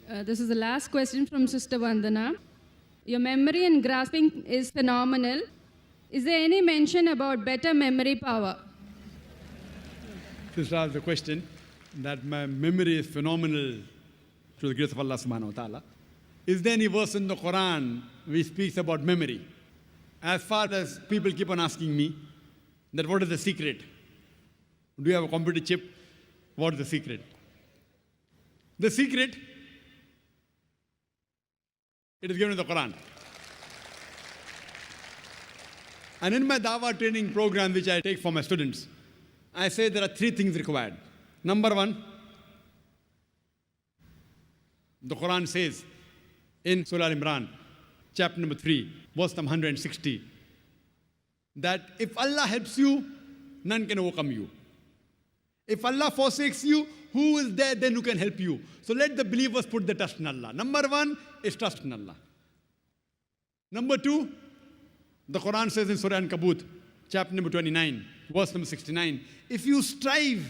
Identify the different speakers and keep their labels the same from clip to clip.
Speaker 1: This is the last question from Sister Vandana. Your memory and grasping is phenomenal. Is there any mention about better memory power?
Speaker 2: Sister asked the question that my memory is phenomenal through the grace of Allah subhanahu wa ta'ala. Is there any verse in the Quran which speaks about memory? As far as people keep on asking me that what is the secret? Do you have a computer chip? What is the secret? The secret, it is given in the Quran. And in my Dawah training program, which I take for my students, I say there are 3 things required. Number 1, the Quran says in Surah Al-Imran, chapter number 3, verse number 160, that if Allah helps you, none can overcome you. If Allah forsakes you, who is there then who can help you? So let the believers put the trust in Allah. Number 1 is trust in Allah. Number 2, the Quran says in Surah An-Kabut, chapter number 29, verse number 69, if you strive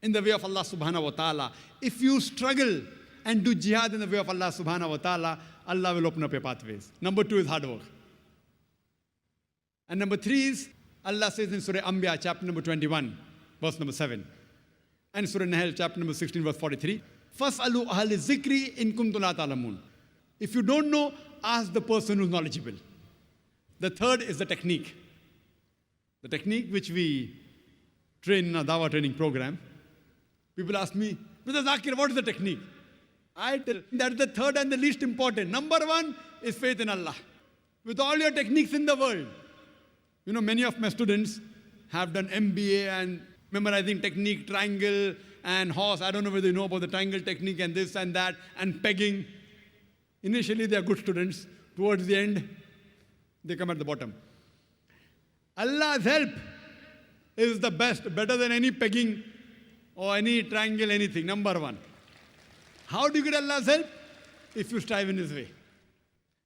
Speaker 2: in the way of Allah subhanahu wa ta'ala, if you struggle and do jihad in the way of Allah subhanahu wa ta'ala, Allah will open up your pathways. Number 2 is hard work. And number 3 is, Allah says in Surah Anbiya, chapter number 21, verse number 7, and Surah Nahl, chapter number 16, verse 43, فَاسْأَلُوا أَهْلِ الذِّكْرِ إِن كُنتُمْ لَا تَعْلَمُونَ. If you don't know, ask the person who's knowledgeable. The third is the technique. The technique which we train in our Dawah training program. People ask me, Brother Zakir, what is the technique? I tell that is the third and the least important. Number 1 is faith in Allah. With all your techniques in the world. You know, many of my students have done MBA and memorizing technique, triangle and horse. I don't know whether you know about the triangle technique and this and that and pegging. Initially, they are good students. Towards the end, they come at the bottom. Allah's help is the best, better than any pegging or any triangle, anything. Number 1. How do you get Allah's help? If you strive in His way.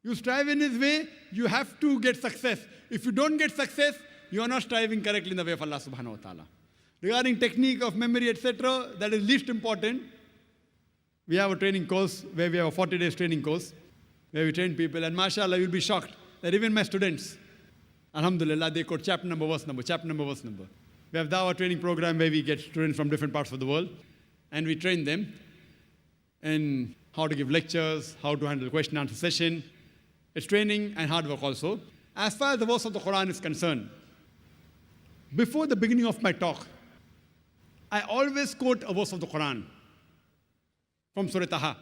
Speaker 2: You strive in His way, you have to get success. If you don't get success, you are not striving correctly in the way of Allah subhanahu wa ta'ala. Regarding technique of memory, etc., that is least important. We have a training course where we have a 40 days training course where we train people, and mashallah, you'll be shocked that even my students, alhamdulillah, they quote chapter number, verse number, chapter number, verse number. We have Dawah training program where we get students from different parts of the world and we train them in how to give lectures, how to handle question and answer session. It's training and hard work also. As far as the verse of the Quran is concerned, before the beginning of my talk, I always quote a verse of the Quran from Surah Taha,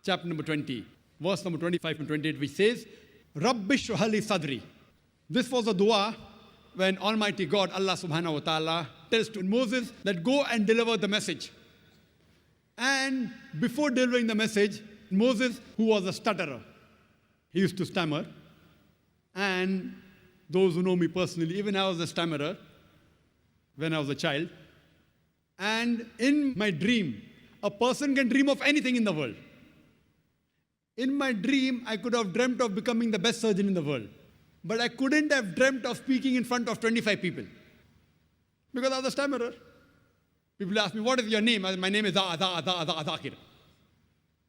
Speaker 2: chapter number 20, verse number 25 and 28, which says, Rabbi shrah li sadri. This was a dua when Almighty God, Allah subhanahu wa ta'ala, tells to Moses that go and deliver the message. And before delivering the message, Moses, who was a stutterer, he used to stammer. And those who know me personally, even I was a stammerer when I was a child. And in my dream, a person can dream of anything in the world. In my dream, I could have dreamt of becoming the best surgeon in the world. But I couldn't have dreamt of speaking in front of 25 people. Because I was a stammerer. People ask me, what is your name? I said, my name is Zakir.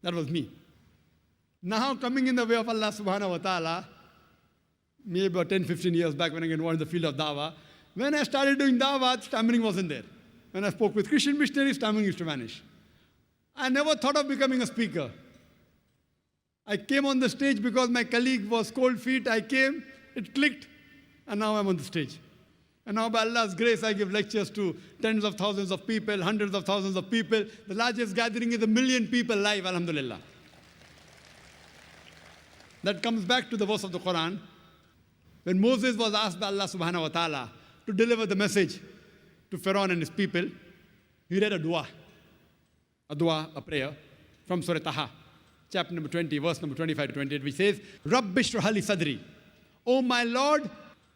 Speaker 2: That was me. Now coming in the way of Allah subhanahu wa ta'ala, maybe about 10, 15 years back when I got involved in the field of dawah, when I started doing dawah, stammering wasn't there. When I spoke with Christian missionaries, stammering used to vanish. I never thought of becoming a speaker. I came on the stage because my colleague was cold feet. I came, it clicked, and now I'm on the stage. And now by Allah's grace, I give lectures to tens of thousands of people, hundreds of thousands of people. The largest gathering is 1 million people live, alhamdulillah. That comes back to the verse of the Quran. When Moses was asked by Allah subhanahu wa ta'ala to deliver the message to Pharaoh and his people, he read a dua, a prayer from Surah Taha, chapter number 20, verse number 25 to 28, which says, Rabbi shrah li sadri. Oh my Lord,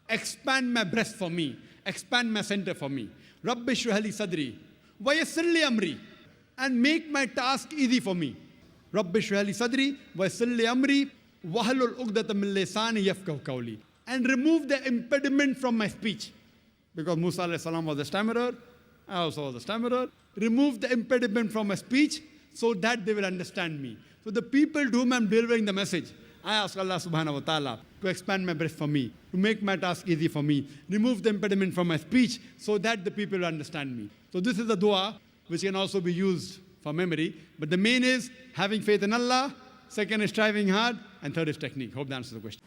Speaker 2: expand my breast for me, expand my center for me. Rabbi shrah li sadri, wa yassir li amri, and make my task easy for me. Rabbi shrah li sadri, wa yassir li amri, wahlul uqdatam min lisani yafqahu qawli. And remove the impediment from my speech. Because Musa alayhi salam was a stammerer, I also was a stammerer. Remove the impediment from my speech so that they will understand me. So the people to whom I'm delivering the message, I ask Allah subhanahu wa ta'ala to expand my breath for me, to make my task easy for me, remove the impediment from my speech so that the people will understand me. So this is a dua which can also be used for memory. But the main is having faith in Allah, second is striving hard, and third is technique. Hope that answers the question.